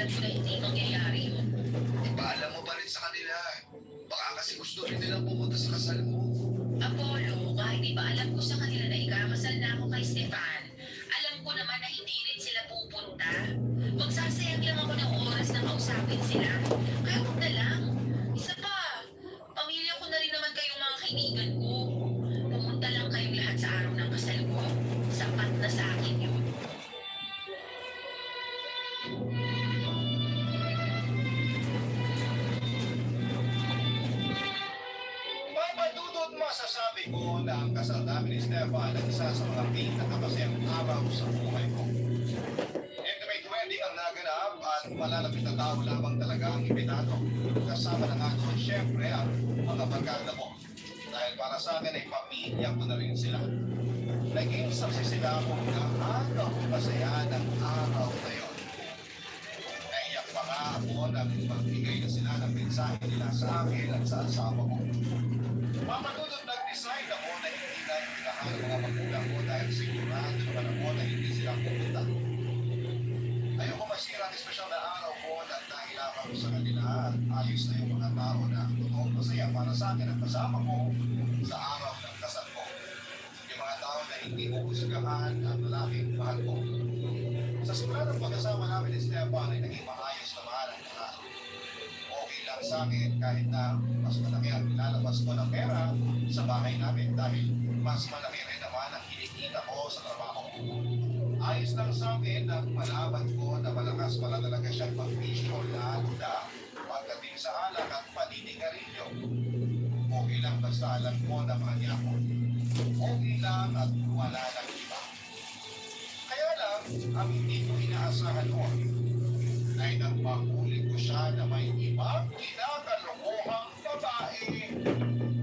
siguraduhin na hindi mangyayari yun. Ipaalam mo pa rin sa kanila. Baka kasi gusto rin nilang pumunta sa kasal mo. Apollo, kahit di ba alam ko sa kanila na ikakasal na ako kay Stefan, alam ko naman na hindi rin sila pupunta. Magsasayang lang ako ng oras na kausapin sila. Kaya huwag na lang. Isa pa, pamilya ko na rin naman kayong mga kaibigan ko. Pumunta lang kayong lahat sa araw ng kasal ko. Sapat na sa akin yun. Papadudod masasabi ko na ang kasal namin ni Stefan ay isa sa mga pinakamasayang araw sa buhay ko. Intimate wedding ang naganap at malalapit na tao lamang talaga ang imbitado. Kasama na nga doon syempre ang mga barkada ko. Dahil para sa akin ay pamilya ko na rin sila. Naging saksi sila kung gaano masaya ng araw na yun. Naiyak pa nga ako nang magbigay na sila ng mensahe nila sa akin at sa asawa ko. Mapadudod nag-decide ako na hindi na imbitahan ng mga magulang ko dahil sigurado naman ako na hindi sila pupunta. Ayoko masira ang espesyal na araw ko at dahil ako sa kanila at ayos na yung mga tao na totoong masaya para sa akin at kasama ko sa araw ng kasal ko. Yung mga tao na hindi ko husgahan ang lalaking mahal ko. Sa simula ng pagkasama namin ni Stefan ay naging maayos na mahal ang lahat. Okay lang sa akin kahit na mas malaki ang nilalabas ko ng pera sa bahay namin dahil mas malaki rin naman ang kinikita ko sa trabaho. Ayos lang sa akin na malaman ko na malakas pala talaga siyang pag-bisyo lalo na pagdating sa alak at paninigarilyo. Okay lang basta alam ko na mahal niya ako. Okay lang at wala nang iba. Kaya lang, ang hindi ko inaasahan noon ay nang mahuli ko siya na may ibang kinakalokohang babae.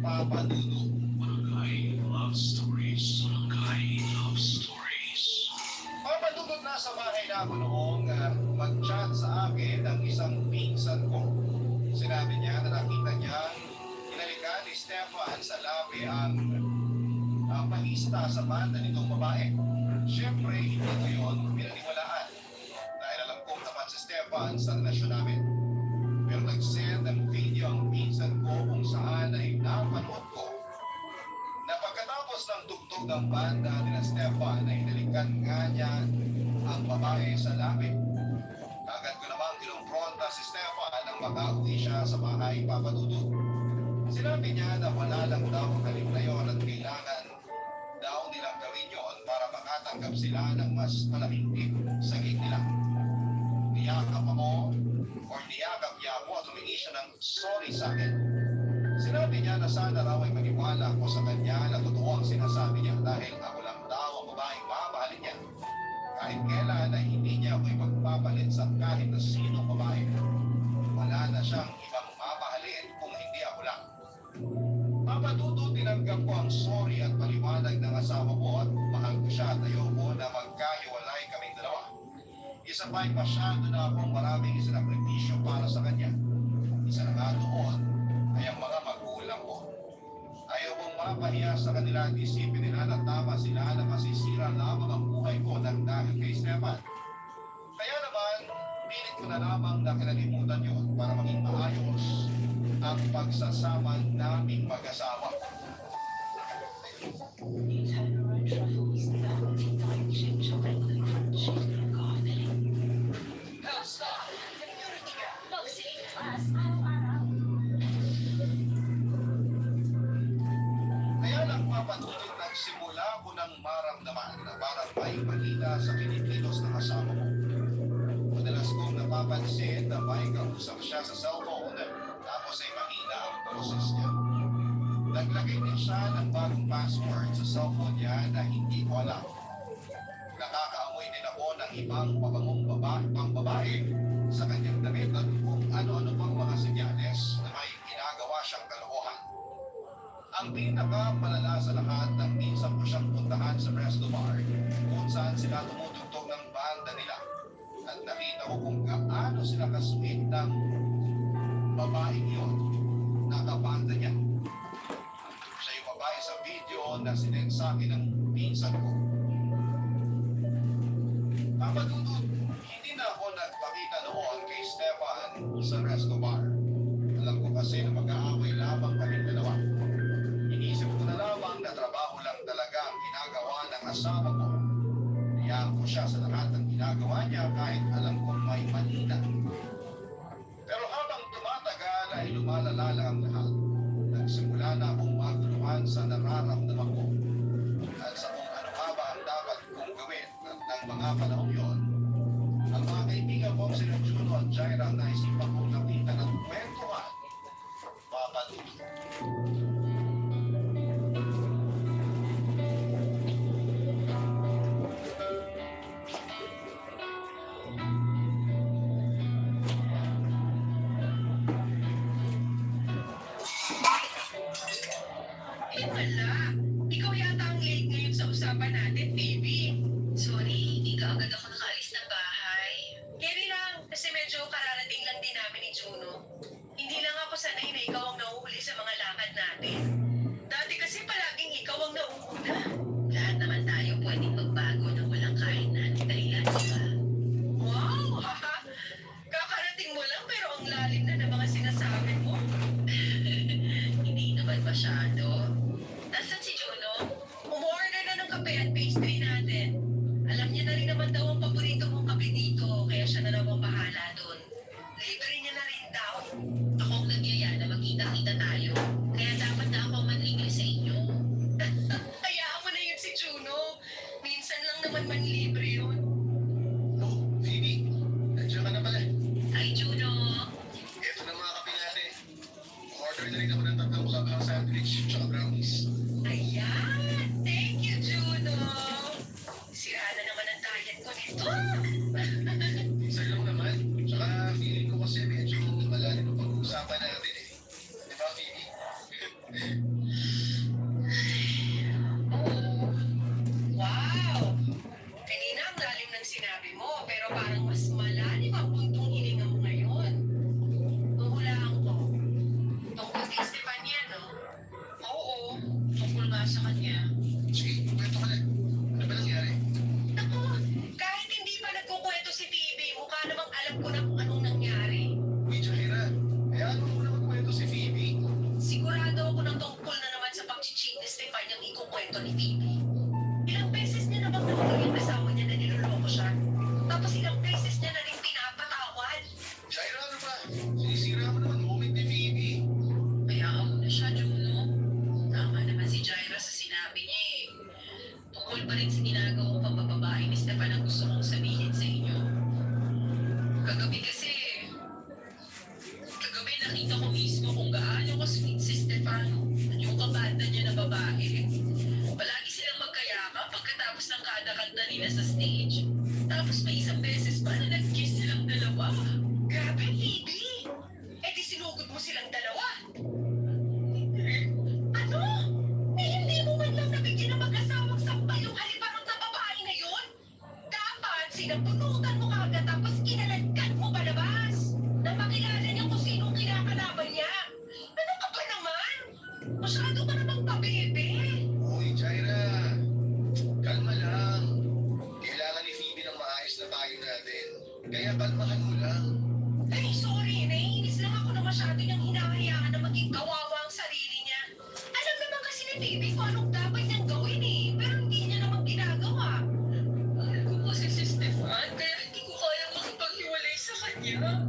Papadudod. Barangay Love Stories. Barangay Love Stories. Papadudod na sa bahay na ako noong mag-chat sa akin ng isang pinsan ko. Sinabi niya na nakita niya inalikan ni Stefan sa labi ang panista sa banda nitong babae. Siyempre, hindi ko yun pinaniwalaan dahil alam kong tapat si Stefan sa relasyon namin. Pero nag-send ng video ang pinsan ko kung saan ay napanood ko na pagkatapos ng tugtog ng banda ni Stefan ay hinalikan nga niya ang babae sa labi. Agad ko namang kinumpronta si Stefan nang makauwi siya sa bahay papadudod. Sinabi niya na wala lang daw ang halip na yon at kailangan daw nilang gawin yon para makatanggap sila ng mas malaking tip sa gig nila. Niyakap ako niyakap niya ako at humingi siya ng sorry sa akin. Sinabi niya na sana raw ay maniwala ako sa kanya na totoo ang sinasabi niya dahil ako lang daw ang babaeng mamahalin niya. Kahit kailan ay hindi niya ako ipagpapalit sa kahit na sinong babae. Wala na siyang ibang mamahalin kung hindi ako lang. Papadudo tinanggap ko ang sorry at paliwanag ng asawa ko at mahal ko siya at ayoko na magkahiwalay kaming dalawa. Isa pa ay masyado na akong maraming isinakripisyo para sa kanya. Isa na nga doon ay ang mga magulang ko. Ayaw kong mapahiya sa kanila at isipin nila na tama sila na masisira lamang ang buhay ko ng dahil kay Stefan. Kaya naman, pilit ko na lamang na kinalimutan yun para maging maayos ang pagsasama naming mag-asawa. Kaya lang papatuloy nagsimula ko ng maramdaman na parang may mahina sa kinikilos ng asawa ko. Madalas kong napapansin na may kausap siya sa cellphone tapos ay mahina ang boses niya. Naglagay din siya ng bagong password sa cellphone niya na hindi ko alam. Nakakaamoy din ako ng ibang pabangong babae sa kanyang damit at kung ano-ano pang mga senyales na may ginagawa siyang kalokohan. Ang pinakamalala sa lahat ng minsan ko siyang puntahan sa resto bar kung saan sila tumutugtog ng banda nila. At nakita ko kung gaano sila kasweet ng babaeng yun na kabanda niya. Siya yung babae sa video na sinend sa akin ng pinsan ko. Papadudod, hindi na ako nagpapalala nagpakita noon kay Stefan sa resto bar. Alam ko kasi na mag-aaway lamang kaming dalawa. Inisip ko na lamang na trabaho lang talaga ang ginagawa ng asawa ko. Hayaan ko siya sa lahat ng ginagawa niya kahit alam kong may mali na. Pero habang tumatagal ay lumalala lang ang lahat. Nagsimula na akong magtulungan sa nararamdaman ko. At sa kung ano nga ba ang dapat kong gawin at ng mga panahon yon, ang mga kaibigan ko si Juno at Jaira ang naisipan kong nakita ng kwentuhan. Papaduto. Eh wala. Ikaw yata ang late ngayon sa usapan natin, baby. Sorry, hindi ka agad ako nakaalis ng bahay. Carry lang, kasi medyo kararating lang din namin ni Juno. Hindi lang ako sanay na ikaw ang nauhuli sa mga lakad natin. Dati kasi palaging ikaw ang nauuna. Lahat naman tayo pwedeng magbago ng walang kahinan. Dahilan, di ba? Wow! Haha! Kakarating mo lang pero ang lalim na ng mga sinasabi mo. Hindi naman masyado. Nasaan si Juno? Umorder na ng kape at pastry natin. Alam niya na rin naman daw ang paborito mong kape dito, kaya siya na raw ang bahala doon. Libre niya na rin daw. Ako ang nagyaya na magkita-kita tayo. Kaya dapat na ako ang manlibre sa inyo. Hayaan mo na yun si Juno. Minsan lang naman manlibre yun. Oh, Phoebe, nandiyan ka na pala. Hi, Juno. Ito na mga kape natin. Order na rin ako ng 3 clubhouse sandwich tsaka brownies. Ayan! Thank you, Juno! Sira na naman ang diet ko nito. Minsan lang naman. Tsaka feeling ko kasi medyo malalim ang pag-uusapan natin eh. Di ba, Phoebe? Oh, wow! Kanina ang lalim ng sinabi mo, pero parang mas malalim ang puntong hininga mo ngayon. Huhulaan ko. Tungkol kay Stefan yan, no? Oo, tungkol nga sa kanya. Sige, kwento ka na. Ano ba nangyari? Naku, kahit hindi pa nagkukwento si Phoebe, mukha namang alam ko na kung anong nangyari. Uy, Jaira, hayaan mo muna magkwento si Phoebe. Sigurado ako ng tungkol na naman sa pag-cheat ni Stefan yung ikukwento ni Phoebe. Ilang beses niya namang nahuli yung asawa niya na niloloko siya. Tapos ilang beses niya na rin pinapatawad. Jaira, ano ba? Sinisira mo naman moment ni Phoebe. Hayaan mo na siya, Juno. Tama naman si Jaira sa sinabi niya eh. Tungkol pa rin sa ginagawa pang bababae ni Stefan ang gusto kong sabihin sa inyo. Kagabi kasi, nakita ko mismo kung gaano ka-sweet si Stefan at yung kabanda niya na babae. Palagi silang magkayakap pagkatapos ng kada kanta nila sa stage. Tapos may isang beses pa na nag-kiss silang dalawa. Grabe, Phoebe! Eh di sinugod mo silang dalawa. Ano? Eh hindi mo man lang nabigyan ng mag-asawang sampay yung haliparot na babae na yun? Dapat sinapunutan mo kagad tapos kinaladkad mo palabas. Na makilala niya kung sinong kinakalaban niya. Ano ka ba naman? Masyado ka namang pabebe. Uy, Jaira. Kalma lang. Kailangan ni Phoebe ng maayos na tayo natin. Kaya kalmahan mo lang. Ay, sorry. Naiinis lang ako na masyado niyang hinahayaan na maging kawawa ang sarili niya. Alam naman kasi ni Phoebe kung anong dapat niyang gawin eh. Pero hindi niya naman ginagawa. Mahal ko kasi si Stefan, kaya hindi ko kaya makipaghiwalay sa kanya.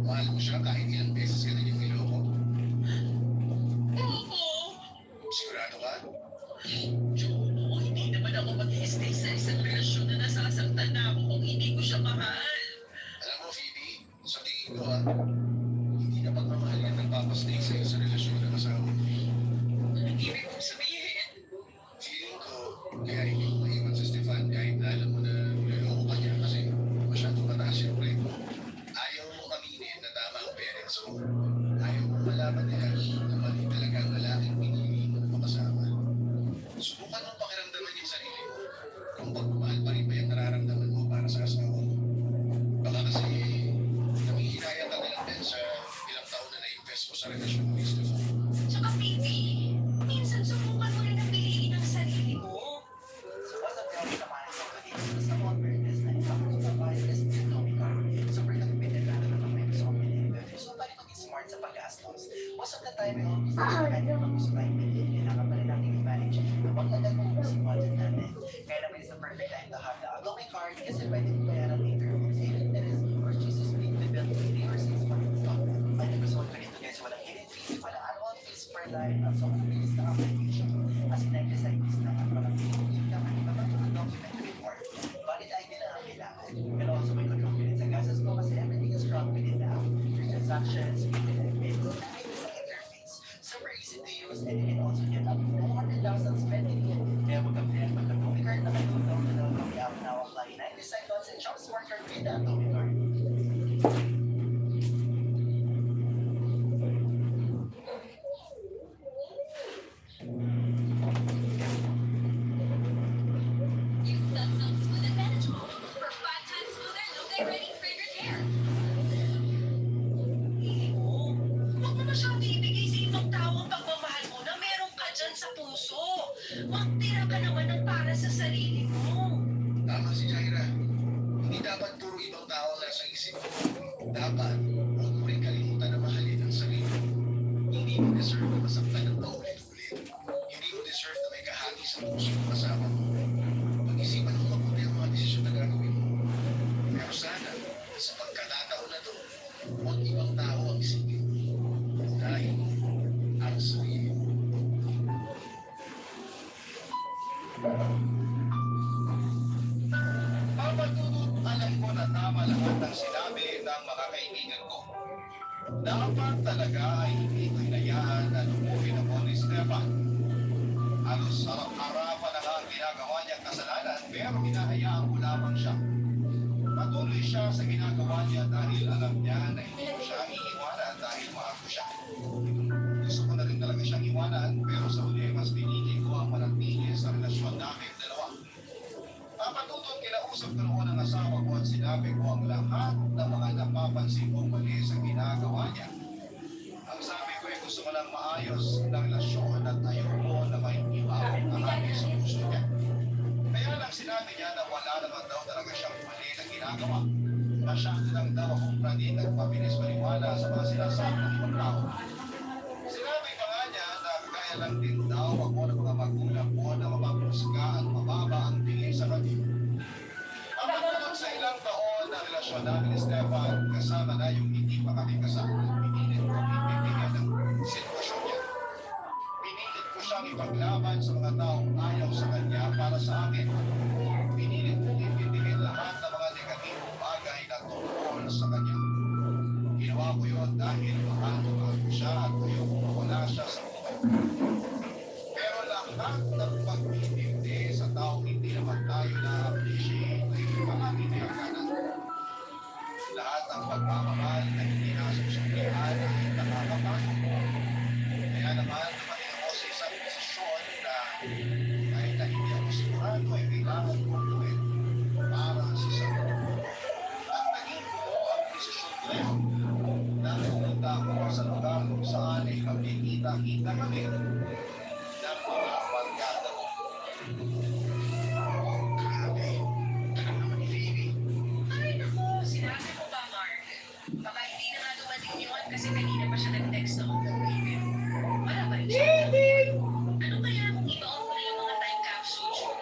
Mahal mo siya kahit ilang beses ka na yung niloko. Oo. Sigurado ka? Juno, hindi naman ako mag-stay sa isang relasyon na nasasaktan na ako kung hindi ko siya mahal. Alam mo, Phoebe, sa tingin ko hindi na pagmamahal yan nagpapastay sa'yo sa relasyon ng asawa mo. Anong ibig kong sabihin? Feeling ko, kaya hindi mo maiwan sa Stefan kahit na alam mo na niloloko ka niya kasi masyadong mataas yung rate mo. Ayaw mo aminin na tama ang parents mo. Ayaw mo malaman nila na mali talaga ang lalaking pinili mo na makasama. Subukan mong pakiramdaman yung sarili mo kung pagmamahal pa rin ba yung nararamdaman mo para sa asawa mo. Baka kasi nangihinayang ka na lang din sa ilang taon na na-invest mo sa relasyon mo ni Stefan. Tsaka Phoebe, minsan subukan mo rin ang piliin ang sarili mo. Sa WhatsApp, kaya samahan ko dito sa Convertes na isang babae kasi economical. Sobrang sa paggastos. Most of the time, we always depend on gusto tayong bilhin. Kailangan pa rin natin i-manage. Huwag na lang kung yung budget natin. Kaya naman is the perfect time to have the Adobe card kasi pwede mo bayaran later. Save interest or choose to split the bill to 3 or 6 months installment. At gusto ko ganito guys, walang hidden fees, walang annual fees per line. At so, mabilis na application. As in, nag-decide na at walang pinipili ka man iba ng document report. Valid ID na ang kailangan. And also, may control din sa gastos ko kasi everything is run within the app. Your transactions, payment and bills, na ay sa interface. Super easy to use and you can also get up to 200,000 spending it. Kaya huwag kang pinag mag-Adobe card na kayo, download na lang ang app now, apply 90 seconds and shop smarter with the Adobe card. Use Sunsilk Smooth Advantage Mode for 5 times smoother, no-dye-ready fragrant hair. Huwag mo masyado ibigay sa ibang tao ang pagmamahal mo na meron ka dyan sa puso. Magtira ka naman ng para sa sarili mo. Tama si Jaira. Hindi dapat puro ibang tao ang nasa isip mo. Dapat, huwag mo rin kalimutan na mahalin ang sarili mo. Hindi mo deserve na masaktan ng paulit-ulit. Hindi mo deserve na may kahati sa puso mo kasama mo. Pag-isipan mo mabuti ang mga desisyon na gagawin mo. Pero sana, sa pagkakataon na to, huwag ibang tao ang isipin mo. Dahil ang sarili mo. Papatulot, alam ko na tama lahat ng sinabi ng mga kaibigan ko. Dapat talaga ay hindi ko hinayaan na lumuhin ako ni Stefan. Halos harap-harapan na nga ang ginagawa niyang kasalanan pero hinahayaan ko lamang siya. Patuloy siya sa ginagawa niya dahil alam niya na hindi ko siya iiwanan dahil mahal ko siya. Gusto ko na rin talaga siyang iwanan pero sa huli mas pinili ko ang manatili sa relasyon namin dalawa. Papatutong kinausap ko noon ang asawa ko at sinabi ko ang lahat ng mga napapansin kong mali sa ginagawa niya. Ang sabi ko ay gusto ko lang maayos na relasyon at ayoko na may iba ang kahati sa puso niya. Kaya lang sinabi niya na wala naman daw talaga siyang mali na ginagawa. Masyado lang daw akong praning nagpabilis maniwala sa mga sinasabi ng ibang tao. Sinabi pa nga niya na kaya lang din daw ako ng mga magulang ko na mapapusga at mababa ang tingin sa kanya. Ang pagpunod sa ilang taon na relasyon namin ni Stefan, kasama na yung hindi pa kami kasal, pinilit ko ibibigyan ng sitwasyon niya. Pinilit ko siyang ipaglaban sa mga taong ayaw sa kanya para sa akin. Pinilit ko ibibigyan lahat ng mga negatibong bagay na tungkol sa kanya. Ginawa ko yun dahil mahal ko siya at ayoko mawala siya sa buhay. Pero lahat ng pagtitindi sa taong hindi naman tayo na-appreciate ay palagi niyakanan. Lahat ng pagmamahal na hindi nasusundihan ay nakakapagod. Kaya naman dumating ako sa isang posisyon na kahit na hindi ako sigurado ay kailangan kong gawin para sa sarili ko. At naging ko ang posisyon ko na yun. Pumunta ako sa lugar kung saan ay magkikita-kita kami ng mga barkada ko. Oh, grabe. Tanong naman ni Phoebe. Ay, naku, sinabi mo ba, Mark? Baka hindi na nga dumating yun kasi kanina pa siya nag-text ako ng baby. Wala pa rin siya. Ano kaya kung ibaon ko na yung mga time capsule?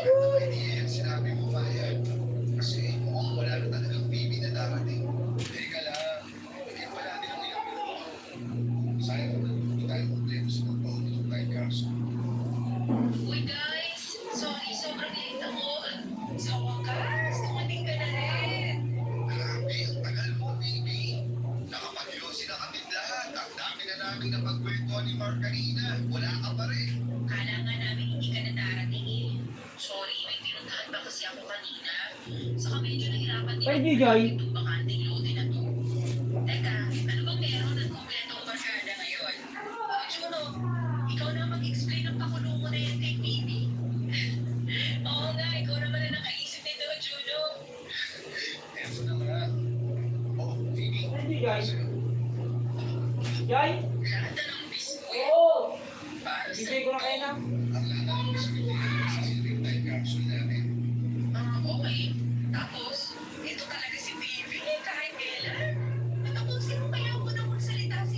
Pwede yan, sinabi mo pa yan. Kasi mukhang wala na talagang baby na darating. Teka lang, bigyan pa natin ang ilang minuto. Sayang naman, hindi tayo kompleto sa pagbaon ng time capsule. Uy, guys! Sorry, sobrang late ako. Sa wakas, dumating ka na rin. Grabe, ang tagal mo, baby. Nakapag-yosi na kami lahat. Ang dami na namin na pagkwentuhan ni Mark kanina. Wala ka pa rin. Kala nga namin hindi ka na darating eh. Sorry, may tinuntahan ba kasi ako kanina? Saka medyo nahirapan din Pwede, Joy. itong bakanting lote na to. Teka, ano bang meron at kumpleto ang barkada ngayon? Juno, ikaw na mag-explain ng pakulong mo na yan kay Phoebe. Oo nga, ikaw naman na nakaisip nito, Juno. Eto na nga. Oh, Phoebe. Pwede, Joy. Kasi, Joy? Lata ng biskuit. Oo! Para sa Bigay ko na kayo na. ang lata ng biskuit na sa silbing time capsule natin. Okay. Tapos, ito talaga si Phoebe kahit kailan. Natapusin mo kaya ako na magsalita sa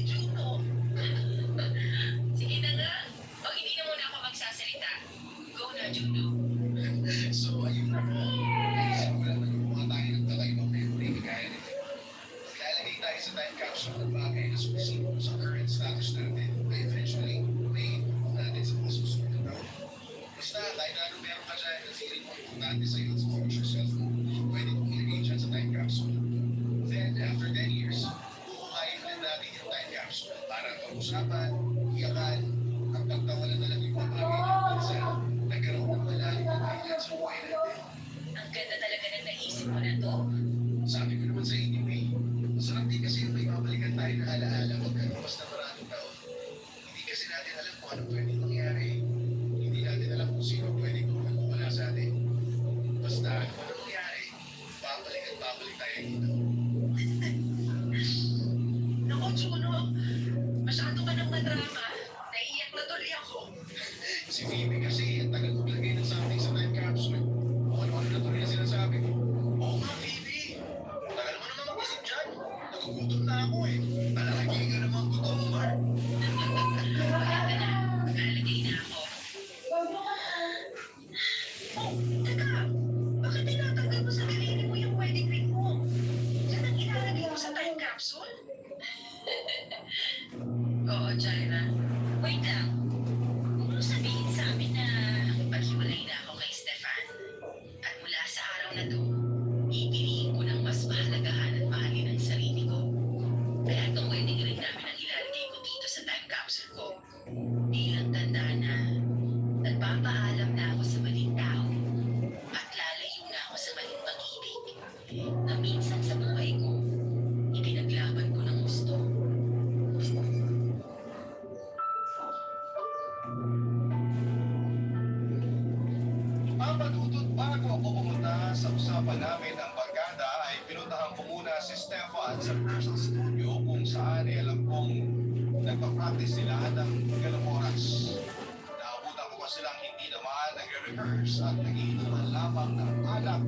time capsule ng bagay na sumisip sa current status natin ay eventually may improve natin sa mga susunod na taon. Basta kahit na ano meron ka dyan na feeling mo importante sa'yo at sa future self mo, pwede kong ilagay dyan sa time capsule. Then, after 10 years, bukayin ulit natin yung time capsule para pag-usapan, iyakan, at pagtawalan na lang yung mga bagay na minsan nagkaroon ng malalim na dahilan sa buhay natin. Ang ganda talaga ng naisip mo na to. Sabi ko naman sa inyo eh, masarap din kasi yung may babalikan tayo na alaala pagkalumas na maraming taon. Hindi kasi natin alam kung anong pwedeng mangyari. Hindi natin alam kung sino pwedeng mawala sa atin. Basta ano man ang mangyari, babalik at babalik tayo dito. Naku, Juno. Masyado ka ng madrama. Naiiyak na tuloy ako. Si Phoebe kasi, ang tagal maglagay ng something sa time capsule. Kung ano-ano na tuloy na sinasabi ko. Oo nga, Phoebe. Tagal mo naman mag-isip dyan. Nagugutom na ako eh. Malaki ka naman gutom, Mark. Maganda na. Nakalagay na ako. Oh, teka. Bakit tinatanggal mo sa sarili mo yung wedding ring mo? Yan ang ilalagay mo sa time capsule? Oo, Jaira. Wait lang. Huwag mo sabihin sa amin na paghiwalay na ako kay Stefan. At mula sa araw na to, pipiliin ko ng mas mahalagahan at mahalin ang sarili ko. Kaya itong wedding ring namin ang ilalagay ko dito sa time capsule ko. Bilang tanda na nagpapaalam na ako sa maling tao at lalayo na ako sa maling pag-ibig na minsan sa buhay ko, ipinaglaban ko ng gusto. Papadudot bago ako pumunta sa usapan namin ang barkada ay pinuntahan ko muna si Stefan sa rehearsal studio kung saan ay alam kong nagpa-practice sila ng ilang oras. Naabutan ko pa silang hindi naman nagre-rehearse at nagiinuman lamang ng alak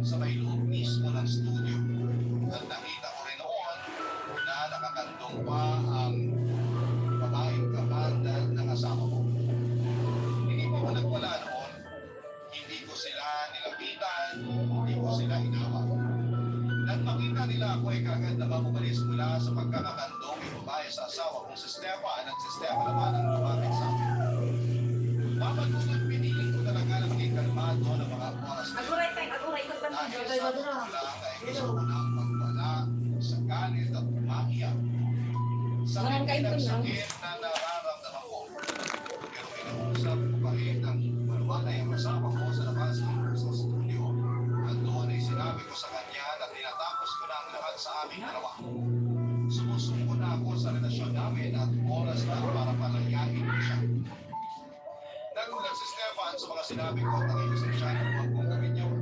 sa may loob mismo ng studio. At nakita ko rin noon na nakakandong pa ang babaeng kabanda ng asawa ko. Hindi ko nagwala noon. Hindi ko sila nilapitan, hindi ko sila inawak. Nang makita nila ako ay kagad na mabumalis mula sa pagkakakandong yung babae sa asawa kong si Stefan at si Stefan naman ang lumapit sa akin. Papadunod piniling ko talaga ng maging kalmado ng mga oras na yun. Aguray ko Dahil sa totoo lang ay gusto ko nang magwala sa galit at umahiyak. Sa likid ng sakit na nararamdaman ko. Pero kinausap ko pa rin ang malwala yung asawa ko sa labas ng rehearsal studio. At doon ay sinabi ko sa kanya na tinatapos ko na ang lahat sa aming dalawa. Sumusuko na ako sa relasyon namin at oras na para palayain ko siya. Nagulat si Stefan sa mga sinabi ko at nakiusap siya na huwag kong gawin yun.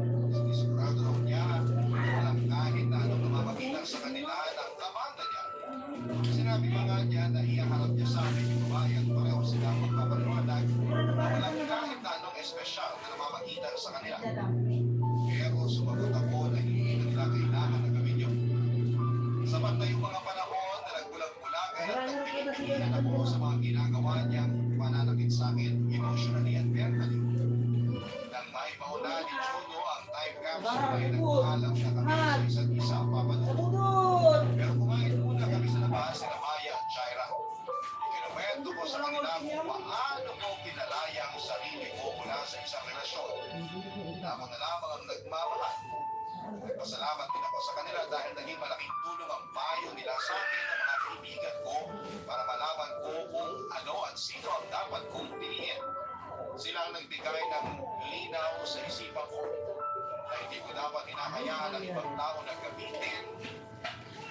Sigurado raw niya na walang kahit na anong namamagitan sa kanila ng kabanda niya. Sinabi pa nga niya na iyaharap niya sa amin yung babae at pareho silang magpapaliwanag na walang kahit na anong espesyal na namamagitan sa kanila. Pero sumagot ako na hindi nila kailangan na gawin yun. Sapat na yung mga panahon na nagbulag-bulagan at nagpilipilan ako sa mga ginagawa niyang pananakit sa akin emotionally and verbally. Nang maipauna ni Juno ang time capsule ay nagpaalam na kami sa isa't isa ang papadunod. Pero kumain muna kami sa labas ni Maya at Jaira. Ikinuwento ko sa kanila kung paano ko pinalaya ang sarili ko mula sa isang relasyon. Na ako na lamang ang nagmamahal. Nagpasalamat din ako sa kanila dahil naging malaking tulong ang payo nila sa akin ng mga kaibigan ko para malaman ko kung ano at sino ang dapat kong piliin. Sila ang nagbigay ng linaw sa isipan ko na hindi ko dapat hinahayaan ng ibang tao na gamitin,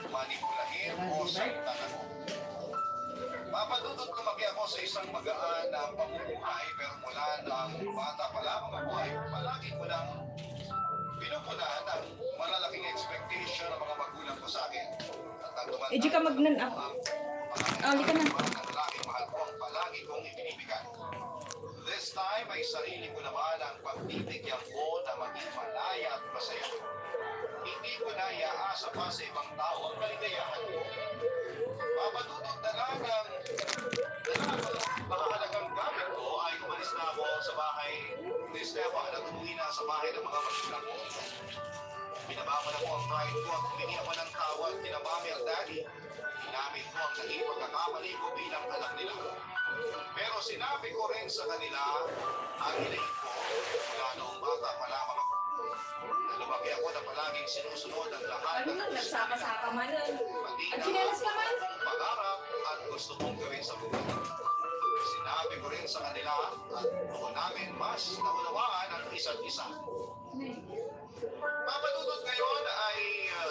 manipulahin o saktan ako. Papadudot lumaki ako sa isang magaan na pamumuhay pero mula ng bata pa lamang ako ay palagi ko nang pinupunan ang malalaking expectation ng mga magulang ko sa akin. At ang tumanda Eh, di ka magnan-up. Ali ka na. Ang lalaking mahal ko ang palagi kong ibinibigay. This time ay sarili ko naman ang pagbibigyan ko na maging malaya at masaya. Hindi ko na iaasa pa sa ibang tao ang kaligayahan ko. Papadudot na lang ang makakalagang gamit ko ay umalis na ako sa bahay ni Stefan at umuwi na sa bahay ng mga magulang ko. Binaba ko na po ang pride ko at humingi ako ng tawad kina Mami at Daddy ang naging pagkakamali ko bilang anak nila. Pero sinabi ko rin sa kanila ang hinaing ko mula noong bata pa lamang ako. Lumaki ako na palaging sinusunod ang lahat Ano ng nun? Nagsapa-sapa man nun. pati Ang na chinelas ka man. ang pangarap at gusto kong gawin sa buhay. Sinabi ko rin sa kanila at doon namin mas naunawaan ang isa't isa. Papadudot ngayon ay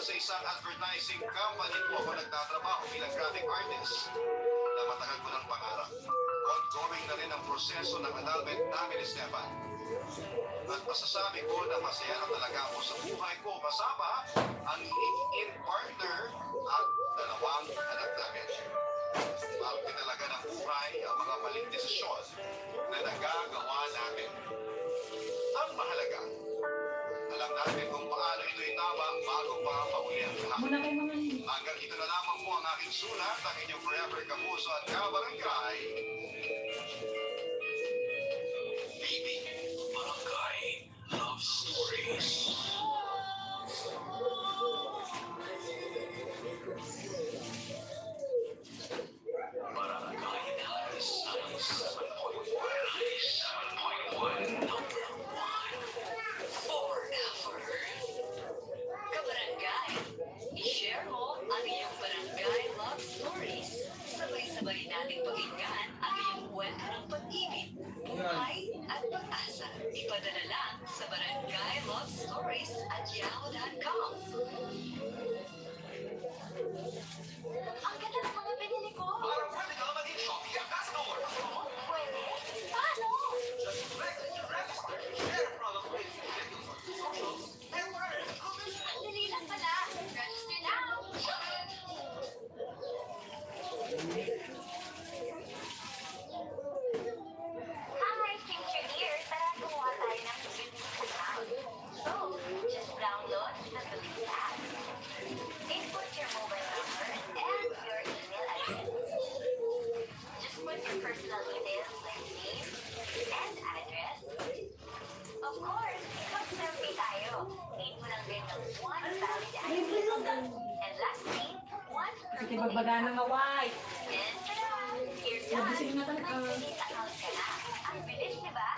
sa isang advertising company po ako nagtatrabaho bilang graphic artist na matagal ko ng pangarap. Ongoing na rin ang proseso ng annulment namin ni Stefan. At masasabi ko na masaya na talaga ako sa buhay ko kasama ang live-in partner at dalawang anak namin. Parte talaga ng buhay ang mga maling desisyon na nagagawa namin. Ang mahalaga, alam natin kung paano ito'y tama bago pa mahuli ang lahat. Muna kayo mga Hanggang dito na lamang po ang aking sulat, ang inyong forever kapuso at kabarangay, Baby. Barangay Love Stories. Barangay Lives 7.1 number 1 forever. Kabarangay, i-share mo ang iyong barangay love stories. Sabay-sabay nating pakinggan ang iyong kwento ng pag-ibig, buhay at pag-asa. Ipadala lang sa barangaylovestories@yahoo.com. Ang ganda ng mga binili ko. Parang pwede ka maging Shopee at customer. Pwede? Paano? Just register, share product with videos on socials, and earn commission. Ang dali lang pala. Register now. Hi, future dear. Tara, gumawa tayo ng business account. So, just download the Believe app. Input your mobile number and your email address. Just put your personal details like name and address. Of course, mag-selfie tayo. Need mo lang din ng one valid address. And lastly, one Sige, personal bagbaga ng away. And tada! Here's Nagising na done. talaga. Mag-delete account ka na. Ang bilis, di ba?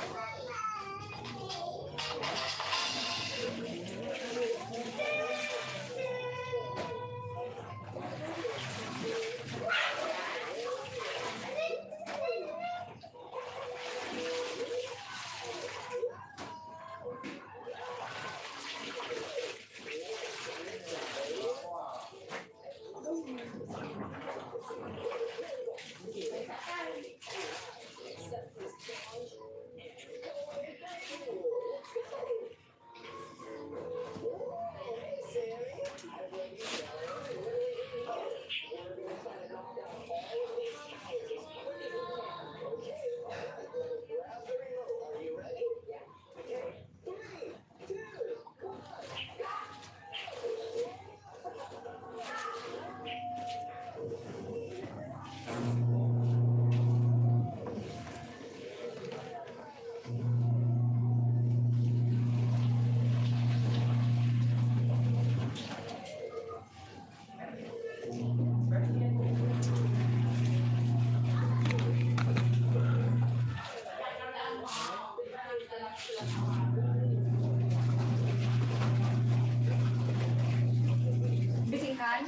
Bisingkan?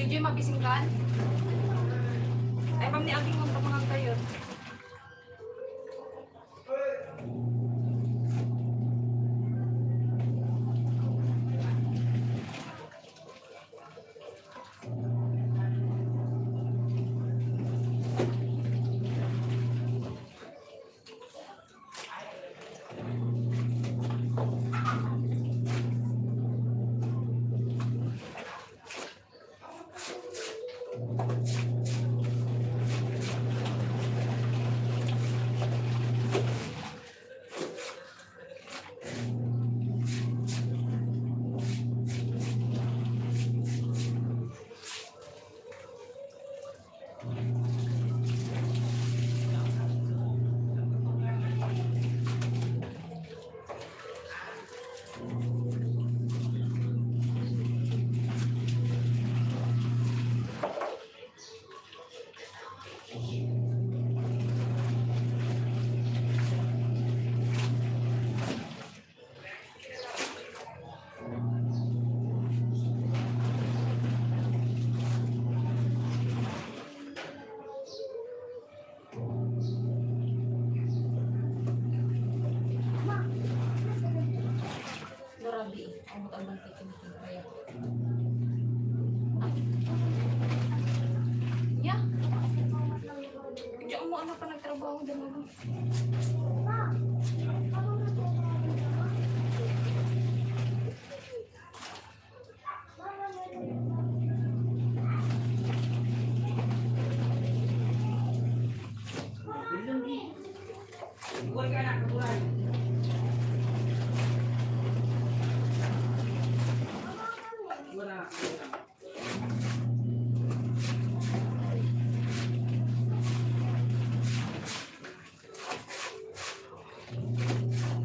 Jojo, mabisingkan? Ay, ma'am ni Aging mong tamangang kayo. Grabe, ang bantik ko nito. Kaya. Yeah. Diyan mo ano pa nagtrabaho din ano.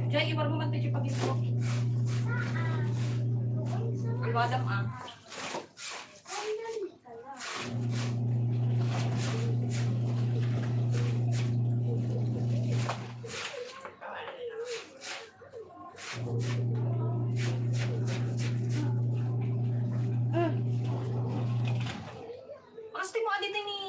Diyan, iwan mo man tayo pag-isok. Iwadam ah. Pasti mo adito ni.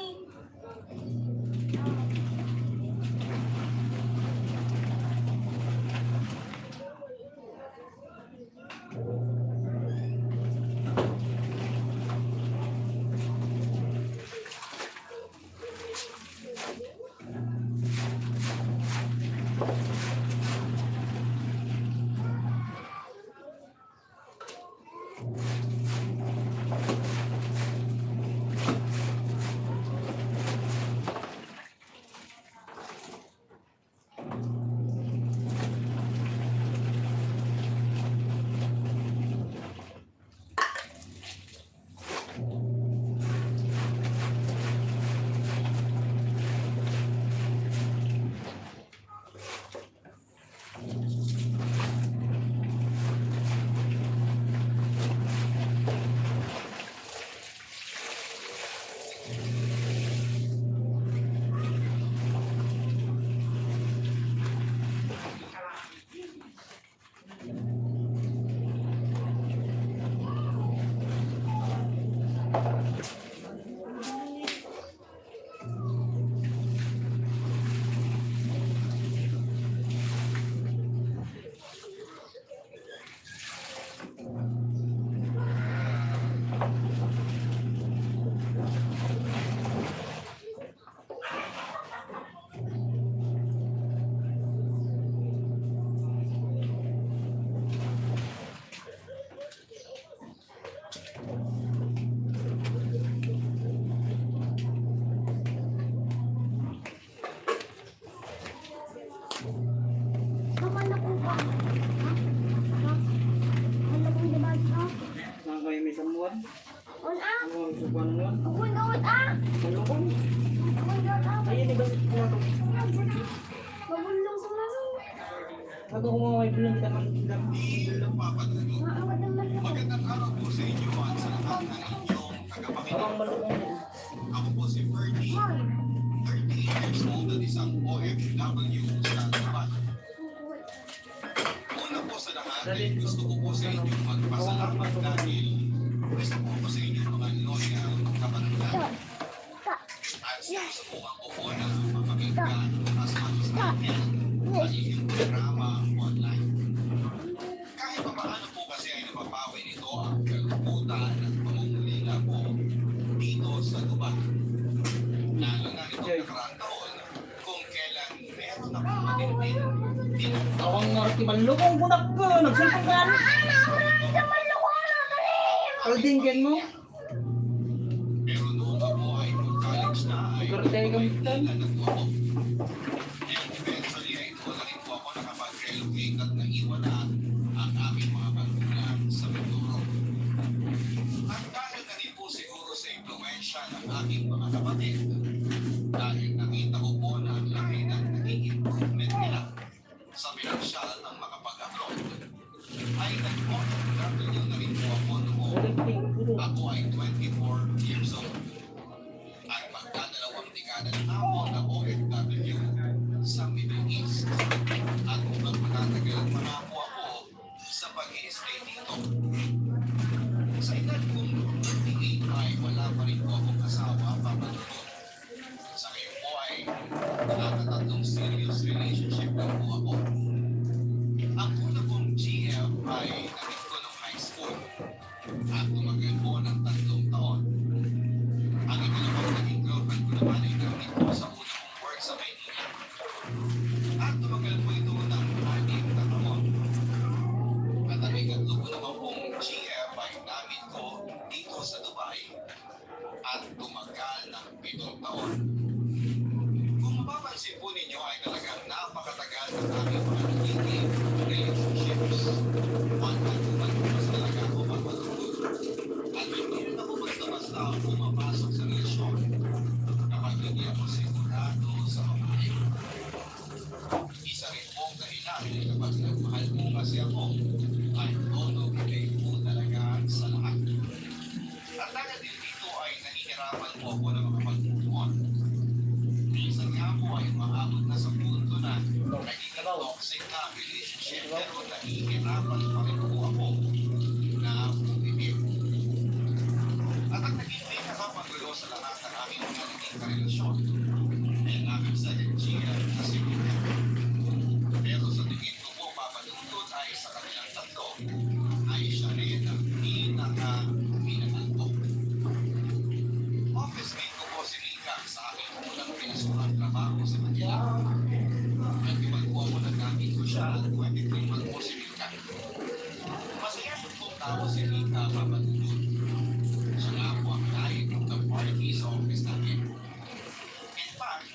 Malukong. Ayun, iba. Bago kumaway ko lang kita mag-ilang. Magandang araw po sa inyo at sa lahat ng inyong tagapakinig. Abang malukong. Ako po si Ferdy, 30 years old at isang OFW sa Dubai. Una po sa lahat ay gusto ko po sa inyo magpasalamat dahil gusto ko po sa inyo mga loyal kapatid. At gusto ko ako po na mapakinggan as much as I can ang inyong programa online. Kahit pa paano po kasi ay napapawi nito ang kalungkutan at pangungulila po dito sa Dubai. Lalo na itong nakaraang taon kung kailan meron akong matinding Awang ngarti malukong budak ko. Nagsulpong ka. Kaldinggan mo. pero noong ako ay mag-college na ay Kartay kang tan. na po ako. And eventually ay doon na rin po ako nakapag-relocate at naiwan na ang aming mga magulang sa Mindoro. At dahil na rin po siguro sa impluensya ng aking mga kapatid, dahil nakita ko po na ang laki ng naging improvement nila sa pinansyal ng makapag-abroad, ay nag-OFW na rin po ako noong ako ay 24 years old. At magdadalawang dekada na ako na OFW sa Middle East. At mukhang matatagal pa nga po ako sa pag-i-stay dito. Sa edad kong 38 ay wala pa rin po akong asawa papadulog. Sa ngayon po ay nakatatlong serious relationship lang po ako. Ang una kong GF ay naging ko ng high school at tumagal po ng 3 taon. Ang ikalawang naging girlfriend ko naman ay naging ko sa una kong work sa Maynila. At tumagal po ito ng 6 na taon. At ang ikatlo ko naman pong GF ay namin ko dito sa Dubai at tumagal ng 7 taon. Kung mapapansin po ninyo ay talagang napakatagal ng aming mga naging relationships. One-on-one po mas talaga ako magpatulog. At hindi rin ako basta-basta pumapasok sa relasyon kapag hindi ako sigurado sa babae. Isa rin pong dahilan kapag nagmahal po kasi ako ay todo bigay po talaga sa lahat. At dahil din dito ay nahihirapan po ako na makapag-move on. Minsan nga po ay maabot na sa punto na nagiging toxic na relationship pero nahihirapan pa rin po ako na bumibig. At ang naging pinakapagulo sa lahat ng aming mga naging karelasyon ay ang aming sa GF na si Peter. Pero sa tingin ko po papadugtod ay sa kanilang tatlo ay siya rin ang pinaka-pinakal ko. Office mate ko po si Mika sa aking unang pinasukan trabaho sa Manila. Nag-ibag po ako ng gamit ko siya at 23 month po si Mika. Masaya po tao si Mika papadugtod. Siya nga po ang kahit ng party sa office natin. In fact,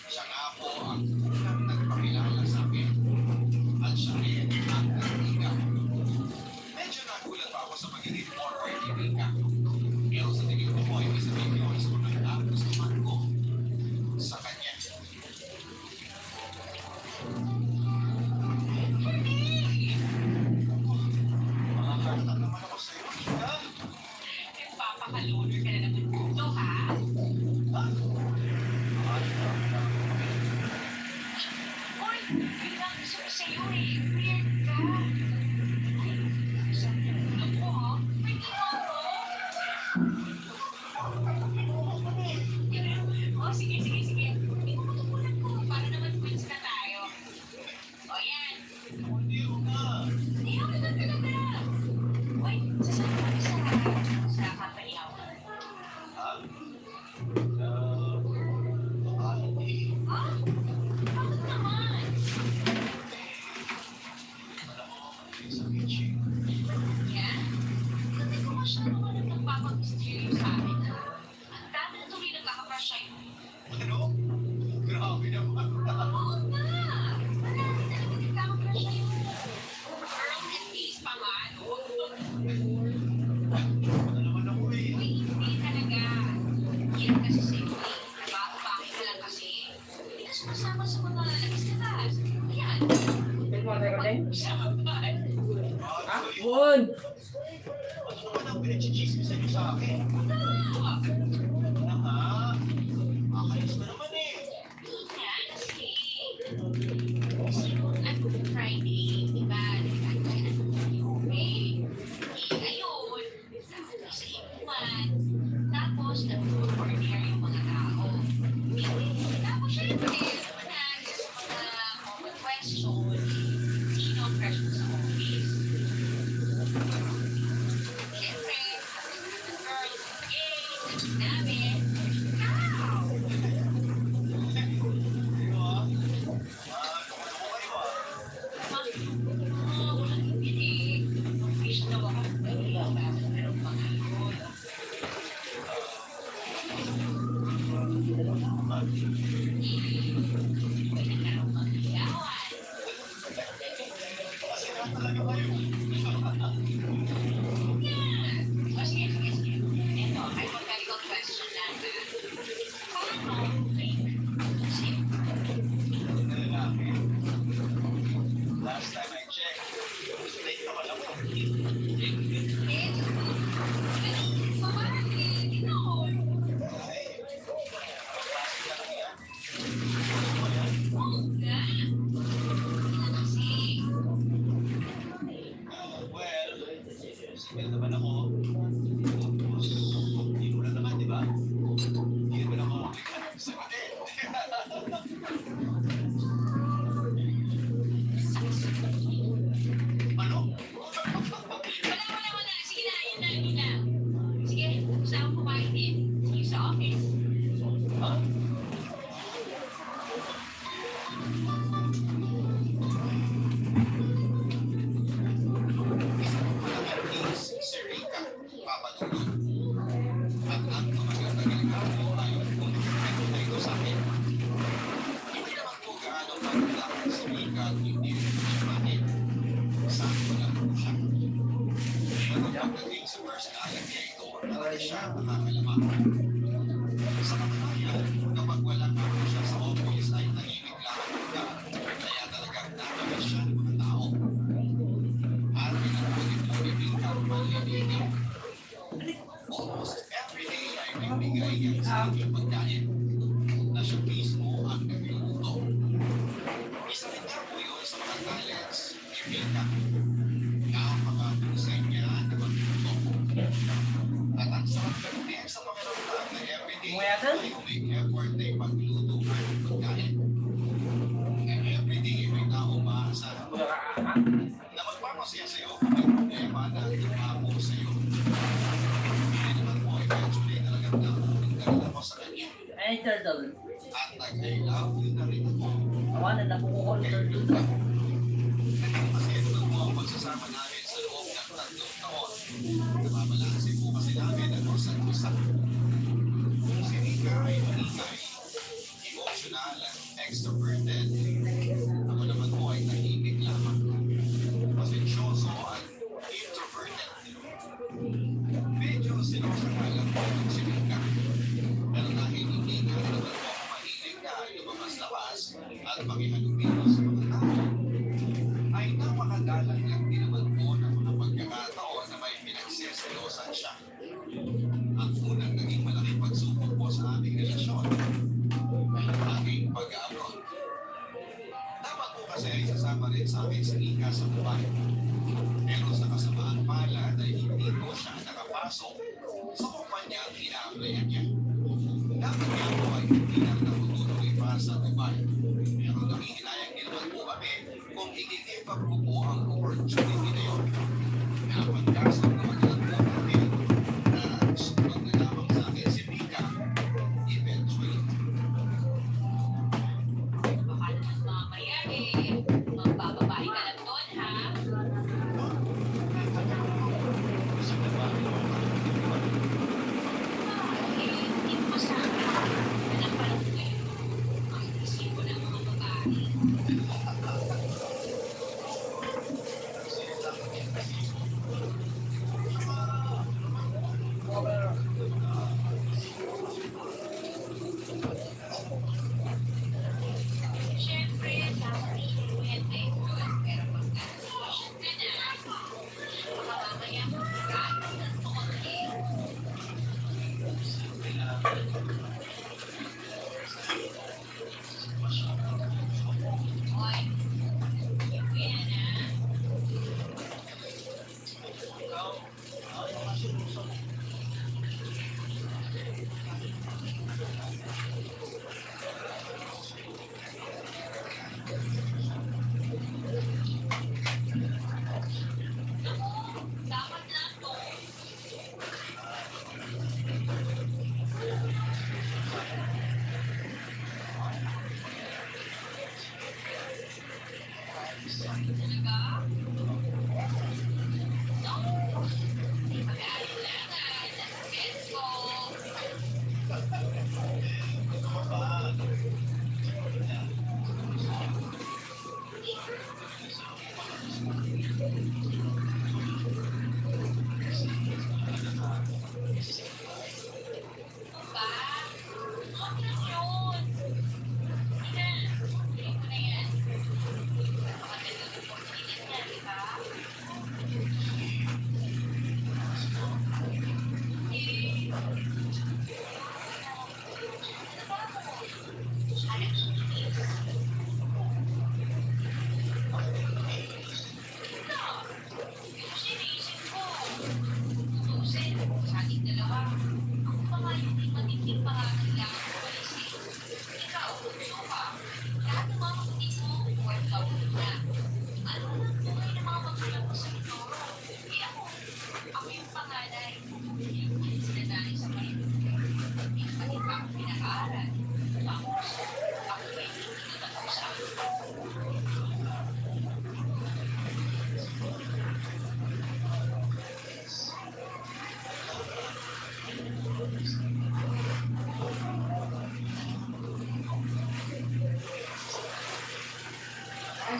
siya nga po ang unang nagpakilala sa akin. At siya rin ang nagtiga. Medyo nagulat pa ako sa pagiging forward ni Mika. Pero sa tingin ko po ay isa rin yung gusto man ko sa kanya. Makakalitan naman ako sa iyo, Mika. Nagpapakalunar ka na naman dito, ha? Hoy, yun lang gusto ko sa'yo eh. Weird ka. Ay, sabi na ko, ha? May ginawa ko. Oh, sige. Hindi ko matutunan ko. Para naman quits na tayo. O, yan. Hindi ko na. Hindi ako talaga. Uy, sasama ka sa company ako. Ha? Hindi. Ha? Bakit naman? Alam mo, sa kitchen. Yan. Kasi kung masyado ka nang nagpapag-mysterious sa akin, ha? Ang dami na tuloy nagkakaprush sa'yo. Ano? Grabe naman. Oo nga! Ang dami talaga nagkakaprush sa'yo. Girl, at least pa nga, ano? Ano naman ako eh. Uy, hindi talaga. Yun! Ano naman ang pinag-chismisan niyo sa akin? Ha? Akayos na naman eh. Friday, di ba? Nagkakaroon ng okay. Ayun, sa inuman. Tapos, nag-order yung mga tao. Tapos, syempre, naman na, sa mga common question, sino ang crush mo sa office? Syempre, the girl, sabi namin, how? Last time I checked, late naman ako. Ay, klase ka lang yan. Ano yan? Well, single naman ako. Tapos, hindi mo na naman, di ba? Hindi naman ako sagutin. Ano? Wala. Sige na, yun na. Sige, gusto akong kumain din. Sige sa office. Ha? Si Rika, papadulog. At ang mga nagagawa ay kung na ito sa akin. Hindi naman po gaano pagkakang si Rika at hindi rin siya manin. Sakto lang po siya. Pero pagdating sa personality ay ito, talaga siya nakakalamak. Sa katunayan, kapag wala ka po siya sa office ay tahimik lang ang muka. Kaya talagang natagal siya ng mga tao. At pinagpagin po ni Rika ang maliligaw. Almost every day ay may bigay niya sa aking pagkain na siya mismo ang nagluluto. Isa rin nga po yun sa mga talents ni Rika. Ang mga pusay niya na magluluto. At ang sarap din sa pakiramdam na everyday ay may effort na ipagluto ang pagkain. And everyday may tao maasahan mo na magpapasaya sa'yo kung may problema na tumamo sa'yo. Hindi naman po eventually talagang nakukulong ako sa kanya. Ay, turtle. At nag-I love you na rin ako. Awanan na po ko Kay turtle. Rika. Naging masaya naman po ang pagsasama namin sa loob ng 3 taon. Nababalansin po kasi namin ang isa't isa. Si Rika ay maingay, emotional, at extroverted. Ako naman po ay tahimik lamang. Pasensyoso at introverted. Medyo sinusangalan po ng si Rika. Pero dahil hindi nga naman po ako mahilig na lumabas-labas at makihalubilo sa mga tao, ay napakadalang lang din naman po ng mga pagkakataon na may pinagseselosan siya. Ang unang naging malaking pagsubok po sa aming relasyon ay ang aking pag-abroad. Dapat po kasi ay sasama rin sa akin si Rika sa Dubai. Pero sa kasamaan palad ay hindi po siya nakapasok sa kumpanyang ina-applyan niya. Dapat nga po ay hindi na natutuloy pa sa Dubai. Pero nangihinayang din naman po kami kung i-give up ko po ang opportunity na yun. Napagkasal naman lang po namin na sunod na lamang sa akin si Rika eventually. Baka naman mamaya magbababae ka lang doon, ha? Gusto na ba? Hindi mo masabi. Alam pa lang kayo. Ang isip ko ng mga babae.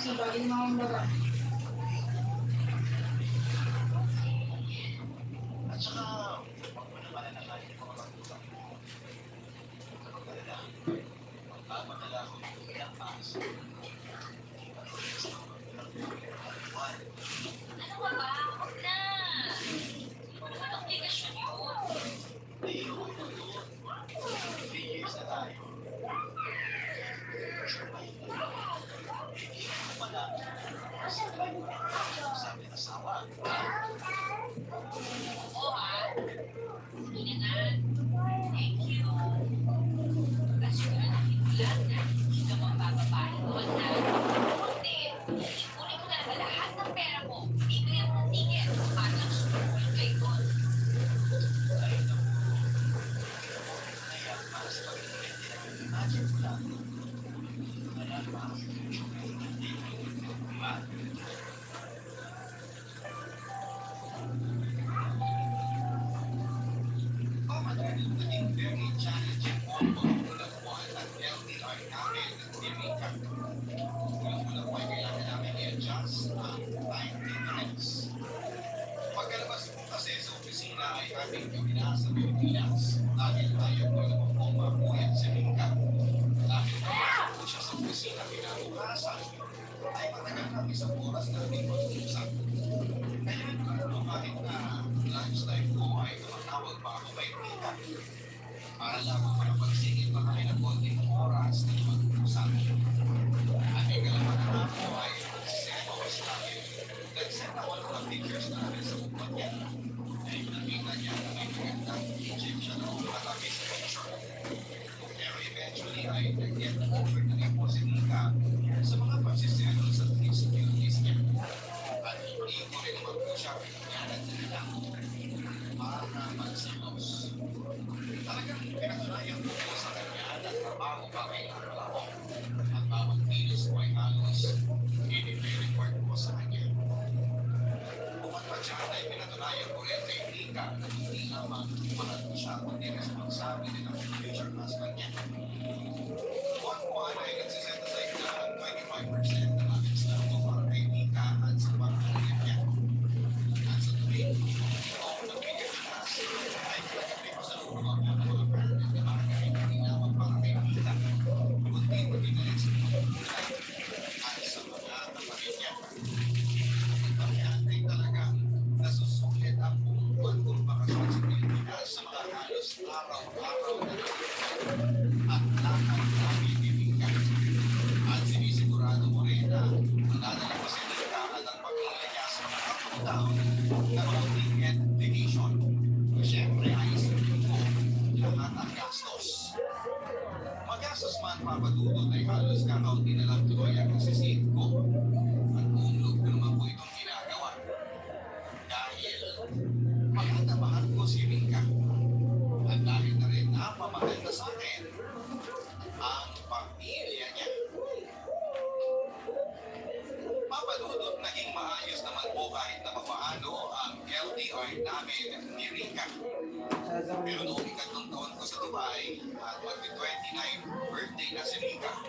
At saka, huwag mo naman alalahanin yung mga pag-usap mo. Kapag talaga, magpapadala ko ng ilang pass. Ano ka ba? Huwag na. Ano naman obligasyon yun? Hindi, okay lang yun. 3 years na tayo. Hindi ko pala. Sabi ng asawa. Oo ha? Sige na. Thank you. Kasigurado hindi lang na hindi ka mabababae doon na. Kundi, ikunin ko talaga lahat ng pera mo. Bibigyan mo ng ticket para lang sumulong kayo doon. Ayun na po. Kaya para sa pag-ibig, imagine ko lang. Kaya para sa future. Diba? Naging very challenging po ang pagkulakuan at LDR namin ng Timica. Unang-una po ay kailangan namin i-adjust ang time difference. Pagkalabas po kasi sa opisina ay aming kabila sa Pilipinas dahil tayo po naman po mapuyat sa Timica. Dahil kapag po siya sa opisina kinabukasan, ay matagal na isang oras namin mag-usap. Kaya kahit na lunchtime po ay tumatawag pa ako kay Tita. Para lang ako napagsingit pa kami ng konting oras na mag-usap. At yung kalaman na nga po ay send oras namin. Nag-send ako ng mga pictures namin sa upat niya. Ay nakita niya na may magandang Egyptian na katabi sa picture. Pero eventually ay nag-get over na rin po si Tita sa mga pagsiselo sa insecurities niya. At hindi ko rin naman po siya pinagyanan na lang para magsilos. Talagang pinatunayan ko po sa kanya na trabaho pa kailangan ako. At bawat kilos ko ay halos i-report ko sa kanya. Bukod pa dyan ay pinatunayan ko rin kay Nika na hindi lamang mahal ko siya kundi responsable din ang future husband niya. Buwan-buwan ay nagsiset aside na 25% ng aking sweldo para kay Nika at sa pamilya niya. At sa tuwing ito ako nagbigay ng taas, ay pinagkakit ko sa loob ako ng mga branded na bagay na hindi lamang para kay Nika, kundi pagkinalit sa mga kulay at sa mga kapatid niya. Kaya ay talagang nasusulit ang buong buwan kong bakasyon sa Pilipinas sa mga halos araw-araw na at lakad namin bibigyan. At sinisigurado mo rin na madadala ko si Nika at ang pamilya niya sa mga kaputaon na mga weekend vacation. Siyempre ay isipin ko lahat ang gastos. Magastos man papadudot ay halos kakaunti na lang tuloy ang nasisave ko. At buong loob ko naman po itong ginagawa. Dahil mahal na mahal ko si Nika. At dahil na rin napamahal na sa akin ang pamilya niya. Papadudot, naging maayos naman po kahit na papaano ang LDR namin ni Rika. Pero noong ikatlong taon ko sa Dubai at mag-29 birthday na si Rika,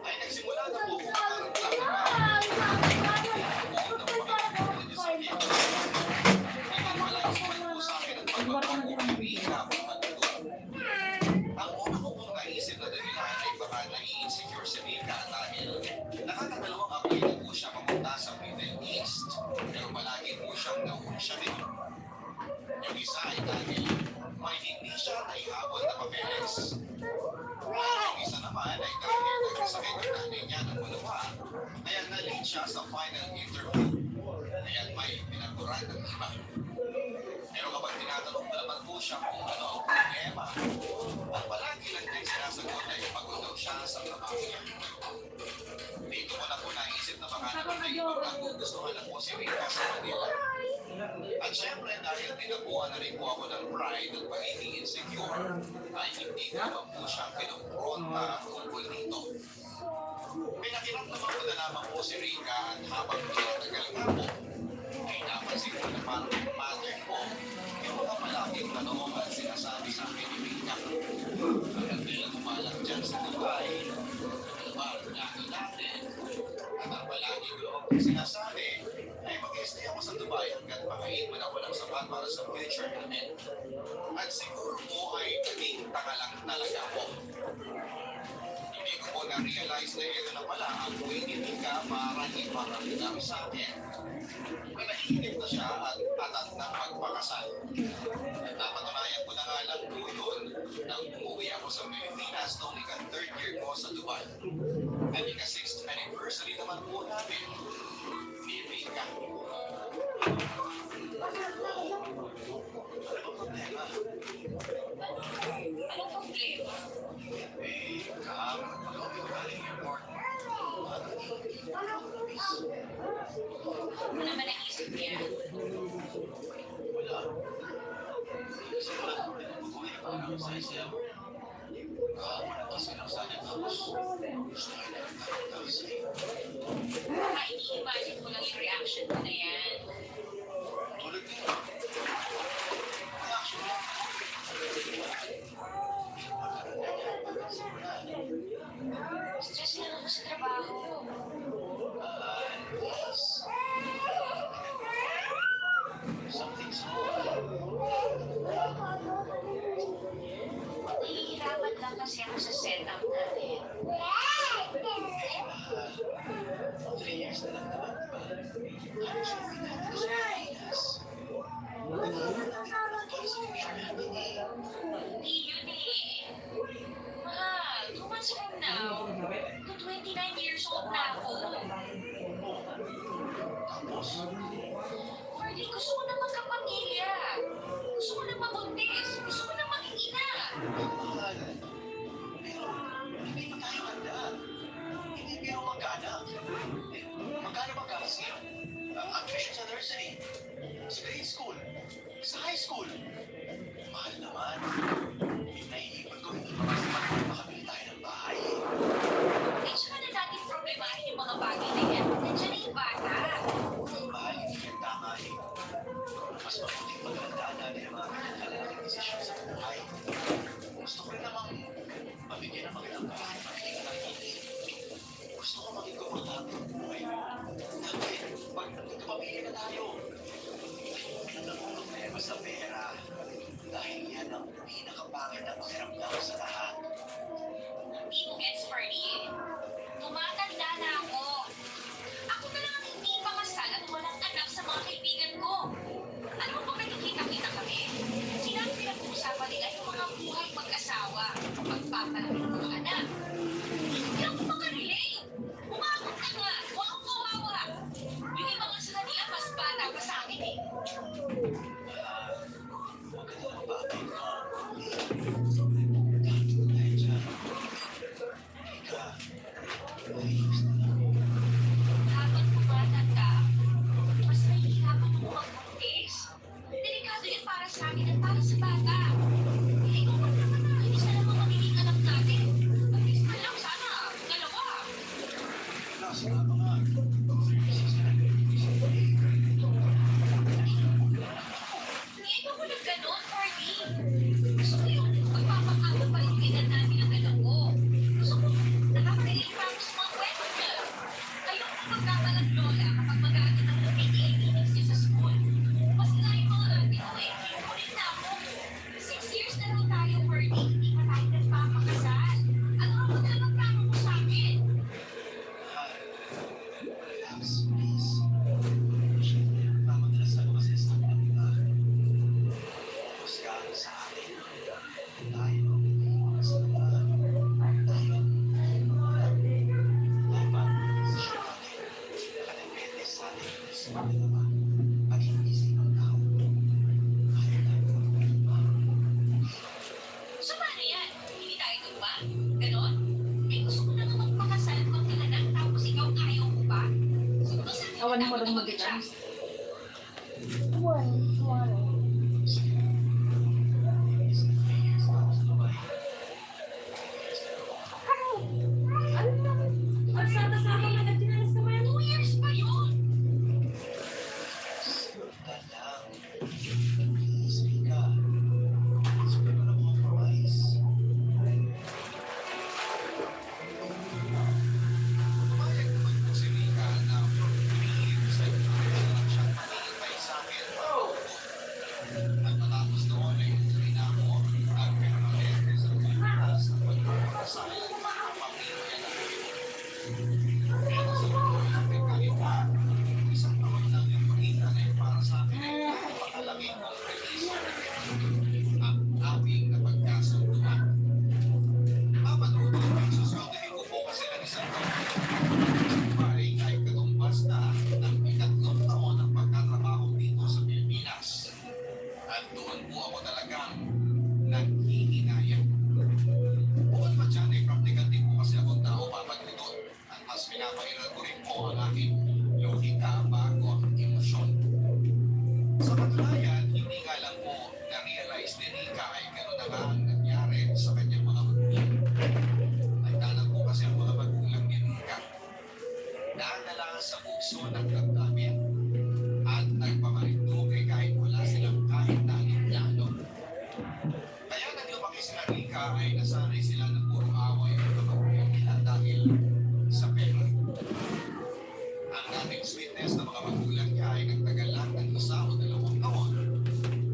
ay nagsimula na po kung nakaramdaman buong na pagkakita niya sa akin. Naging malayos man po sa akin ang pagbabago ni Rika papadudot. Ang una ko pong naisip na dahilan ay baka nai-insecure si Rika dahil nakakadalawang apply na po siya papunta sa Middle East. Pero palagi po siyang nauunsya din. Yung isa ay dahil may hindi siya naihabol na papeles. Yung isa naman ay dahil nagkasakit ang nanay niya ng malawa. Kaya na-late siya sa final interview. Kaya may pinaguran ng iba. Pero kapag tinatanong ko naman po siya kung ano ang problema, at palagi lang din sinasagot ay pagod daw siya sa trabaho niya. Dito ko na po naisip na baka naman may ibang nagugustuhan na po si Rika sa Manila. At syempre dahil tinabuhan na rin po ako ng pride at pagiging insecure, ay hindi ko naman po siyang kinumpronta tungkol dito. Pinakiramdaman ko na naman po si Rika at habang pinatagal nga po, ay napansin ko na parang pattern ko yung mga malaking tanong at sinasabi sa akin ni Rika. Hanggang tila kumalat dyan sa Dubai, ano ba ang laki natin? At ang makaipon ako ng sapat para sa future natin. At siguro po ay naging tanga lang talaga ako. Hindi ko po na-realize na ito na pala ang waiting ka para iparamdam sa akin. Manahinip na siya at atat ng pagpakasal. At napatunayan ko na nga lang po yun nang umuwi ako sa Pilipinas noong ika-third year ko sa Dubai. At ika-6th anniversary naman po namin ni Rika. Ano ba problema? Anong problema? Eh, kahapon pag ako galing airport. Ano naman naisip niya? Wala. Kasi wala ko rin ang buhay para sa isayaw. Kahapon at kasi lang sana tapos. Gusto kayo na nagtatapos sa iyo. Ay, i-imagine mo lang yung reaction mo na yan. Tulad din. Reaction mo. Stress lang ako sa trabaho. Please. Something's wrong. Nahihirapan lang kasi ako sa setup natin. 3 years na lang naman, diba? Halos yung pinagod sa Pilipinas. Hindi yun eh. Mahal, 2 months from now, 29 years old na ako. Tapos, Marley, gusto ko na magkapamilya. Gusto ko na mabuntis. Gusto ko na maging ina. mahal. Pero, hindi pa tayo handa. Hindi biro magkaanak. Eh, magkano ba galas ngayon? Ang tuition sa nursery, sa grade school, sa high school. Mahal naman. Naiipon ko hindi pa kasi makakabili tayo ng bahay. Eh, tsaka na natin problemahin yung mga bagay na yan. Nandiyan na yung bata. Mahal, hindi yan tama eh. Mas mabuting magandaan natin ang mga kanyang desisyon sa buhay. Gusto ko rin namang mabigyan ng magandang bahay, mabigyan ng hindi. Gusto ko maging komportable ang buhay mo. Dahil, pag nagkapamilya na tayo, hindi na ang problema sa pera. Dahil yan ang pinakapangit na pakiramdam sa lahat. Hindi mo gets, Marley. Tumatanda na ako. Ako na lang ang hindi pakasal at walang anak sa mga kaibigan ko. Alam mo ba nagkikita-kita kami? Sinabi pinag-uusapan nila yung mga buhay mag-asawa, pagpapalaki ng mga anak. Hindi ako makarelate. Umakot ka nga. Huwag kang kawawa. Yung iba nga sa kanila mas bata pa sa akin eh. Huwag ka na mababay ko. Dahil dyan, Rika, ayos na lang. Habang tumatanda, mas nahihirapan ako magbuntis. Delikado yun para sa akin at para sa bata. Eh, ikaw pa naman na, inis na lang ang magiging anak natin. At least man lang sana, dalawa. Nasa nga mga 36 na nag-ibig Eh, ikaw mo lang ganon, Marty. Gusto ko yung magpapakama pa yung edad namin ang dalawa. Gusto ko, nakakarinig pa ako sa mga kwento niya. Ayoko na magkakalang lola kapag mag-aagat ako ng PTA meetings niya sa school. Kasi na yung mga ate ko eh, ulit na ako. 6 years na lang tayo, Marty. Hindi pa tayo nagpapakasal. Ano ang magkakagplano mo sa akin? Relax, please. Namadalas ako kasi sa kanila. Tapos ka sa akin. Tayo, magkakasama. Tayo, dapat desisyon natin. Nakadepende sa atin. Sa dalawa. Maging isip ang tao. Kaya natin magpapalima. So, paano yan? Hindi tayo tumba? Ganon? Eh, gusto ko na nga magpakasal at magkalanak tapos ikaw ayaw mo ba? Siguro sa akin, Awan mo dapat rin ako mag-adjust. Sige. Isang 3 years na ako sa Dubai. Ang sana sa akin, nagtinalas ka man. 2 years pa yun! Dalang. Please, Rika. Please, huwag ka na compromise. Pumayag naman po si Rika na 3 years ay lang siyang maghihintay sa akin. Rika ay gano'n na nga ang nangyari sa kanyang mga magulang. Nagtanan po kasi ang mga magulang ni Rika. Nadala sa bukso ng damdamin at nagpamarinduque kahit wala silang kahit na anong-ano. Kaya nang lumaki sila Rika ay nasanay sila na puro away ang mga magulang nila dahil sa pera. Ang daming sweetness ng mga magulang niya ay nagtagal lang ng 1 o 2 taon.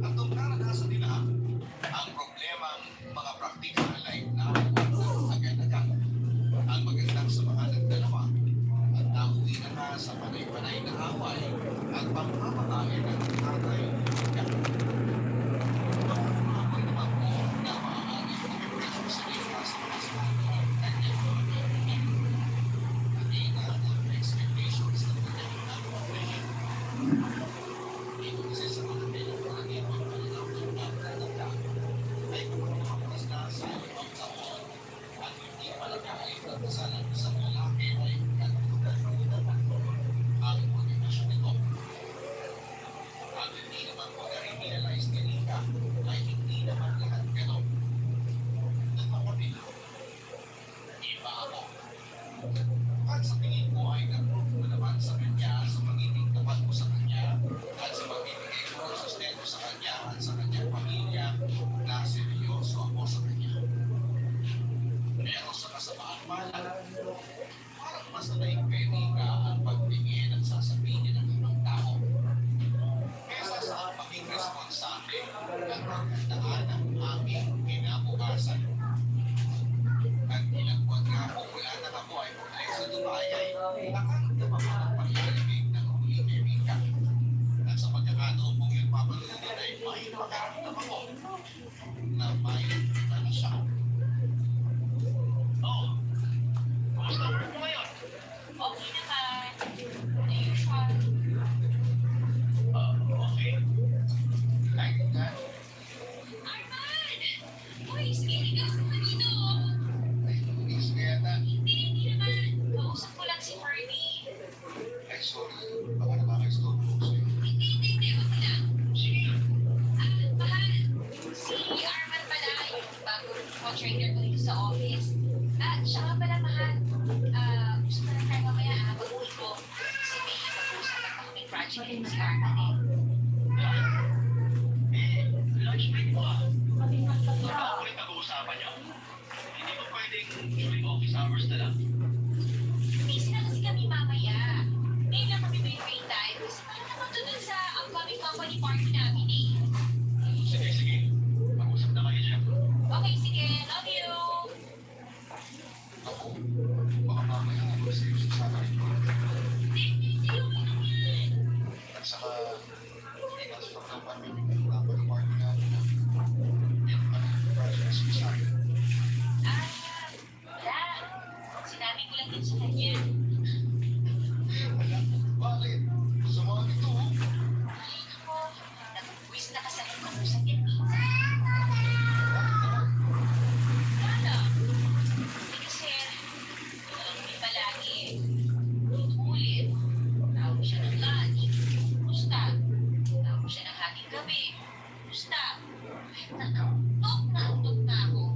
At nung naranasan nila ang problemang mga praktikal ay nakuha agad-agad. Ang magandang samahan ng dalawa at nauwi na nga sa panay-panay na away at pagmamatay ng tatay niya. Makukuha naman po na maaaring mag-impresyon sa Rika sa mga sinabi ng kanyang mga kaibigan. Nakita ang expectations ng kanyang pag-operate. Dito kasi sa mga pinagpalagay ng kanilang pagkakataon ay kumakapas na sa ibang taon at hindi palagay na kasalan sa lalaki ay nagtutulungan ang motivasyon nito. At hindi naman po na-realize ni Rika ay hindi naman lahat gano'n. Ako nila, iba ako. At sa tingin ko ay nag-prove mo naman sa kanya sa pagiging tapat mo sa kanya at sa pagbibigay ko ng sustento sa kanya at sa kanyang pamilya na seryoso ako sa kanya. Pero sa kasamaan pala, parang mas nalaigpwede ka ang pagbigay at sasabihin ng ibang tao. Kesa sa maging responsable ng pagkandaan ng aming kinabukasan. At ilang buwan nga po mula na ako ay bumalik sa Dubai ay nakaramdam ako ng paglalamig ng huli kay Rika. At sa pagkakataon mong yung papalunod ay may makaramdam ako na may ano siya. Oh, kumusta ang work mo ngayon? Okay naman. The usual. Okay. Ay, Arman! Uy, sige, ligaw ka dito. Luis kaya na. Hindi naman. Kausap ko lang si Fernie. Ay, sorry. Baka nakaka-stop ko sa'yo. Hindi. Okay lang. Sige. Mahal. Si Arman pala, yung bagong co-trainer ko dito sa office. Siya nga pala, mahal. Gusto ko lang tayo mamaya, pag-uwi ko. Kasi may pag-uusap ako may project din si Arman eh. Lunch break mo ah. Ano ba ulit pag-uusapan niyo? Hindi ba pwedeng during office hours na lang? Busy na kasi kami mamaya. Ngayon lang kami may free time. Kasi parang naman doon sa upcoming company party namin eh. Sige. Mag-usap na kayo dyan. Okay, sige. Love you. Ako, baka mamaya mag-seryoso sa akin. Hindi. Okay lang yan. At saka, hindi na sa pagkakamit ng company party natin na yung projects ko sa akin. Wala. Sinabi ko lang din sa kanya. Wala, bakit? Gusto mo ito, oh. Ay, ako. Nag-wish na kasi ako kausap yan. Bakit naman? Wala. Kasi, kami palagi eh. Ulit. Tawag siya ng lunch. Kumusta? Tawag siya ng hating gabi. Kumusta? Kahit antok na ako.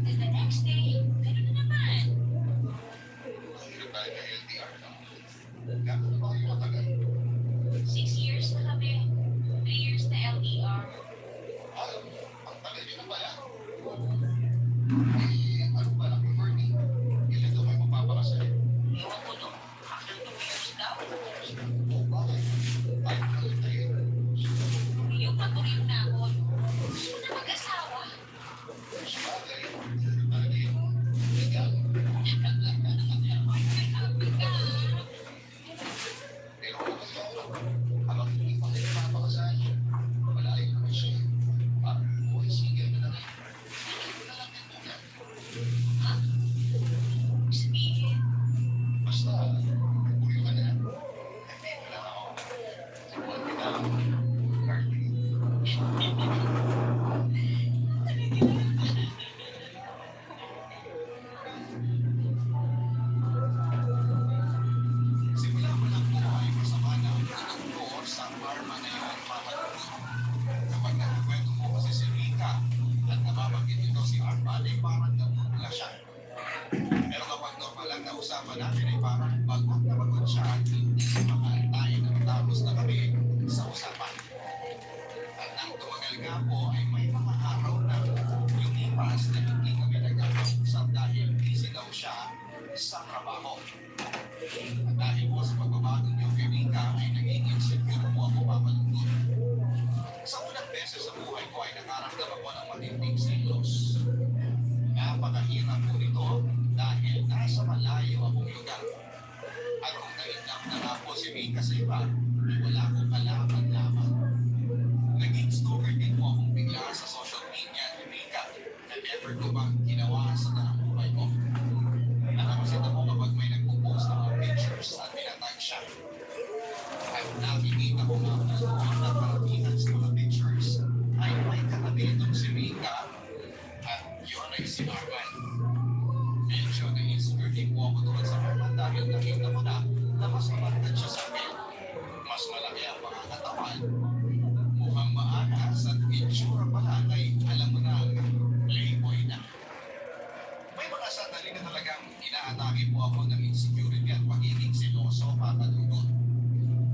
And the next day, gano'n na naman. Hirap tayo na LDR na. Gano'n na ba kayo matagal? 6 years na kami. 3 years na LDR. Ay, ang tagal nyo na pala. Ano ba lang, Fernie? Ilan daw kayo magpapakasal? Ewan ko no. After 2 years daw. Oh, bakit? Ay, bakit tayo? Yung pag-uwi na ako. Gusto ko na mag-asawa. Sabagay. Talaga yun. Legal. Happy ka. Pero kapag ako, habang hindi pa kayo napapakasal, malayo naman siya. Boy, sige na lang. Sige na lang din muna. Ha? Ibig sabihin, Basta, buyo ka na. Hindi mo lang ako. Huwag kita lang. Carly. nga po ay may mga araw na lumipas na hindi kami nagkakausap dahil busy daw siya sa trabaho. At dahil po sa pagbabago niyo kay Rika ay naging insecure po ako papalungkot. Sa unang beses sa buhay ko ay nakaramdam ako ng matinding selos. Napakahirap po nito dahil nasa malayo akong lugar. At kung nainlap na nga po si Rika sa iba, ay wala akong kalaman-laman. Naging stalker din po akong bigla sa social media ni Rika na never ko bang ginawa sa tanang buhay ko. Nakapasit ako kapag may nagpo-post ng mga pictures at pinatag siya. At nakikita ko nga po na karamihan sa mga pictures ay may katabi itong si Rika at yun ay si Arman. Medyo na-insecure din po ako doon sa Arman dahil nakita ko na mas matangkad siya sa akin. Mas malaki ang pangangatawan. Mukhang maangas at itsura pa lang ay alam mo na playboy na. May mga sandali na talagang inaatake po ako ng insecurity at pagiging seloso kakadudod.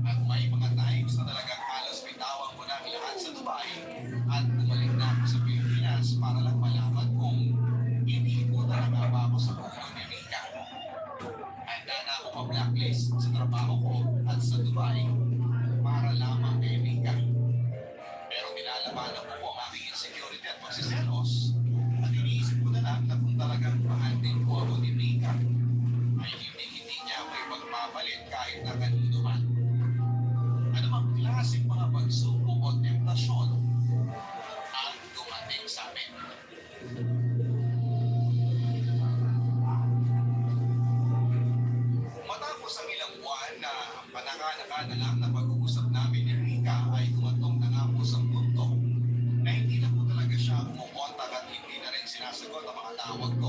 At may mga times na talagang halos bitawan ko na ang lahat sa Dubai at bumalik na ako sa Pilipinas para lang malaman kung hindi po talaga ba ako sa puno ni Rika. Handa na ako ma-blacklist sa trabaho ko at sa Dubai para lamang kay Rika. Pero nilalabanan ko po ang aking insecurity at pagsiselos at iniisip ko na lang na kung talagang mahal din po ako ni Rika ay hindi niya ako ipagpapalit kahit na kanino man. Ano bang klaseng mga pagsubok o temptasyon ang dumating sa amin? Matapos ang ilang buwan na panaka-naka na lang na pag-uusap namin ni Rika ay tumatong na nga po sa punto na hindi na po talaga siya kumukontak at hindi na rin sinasagot ang mga tawag ko.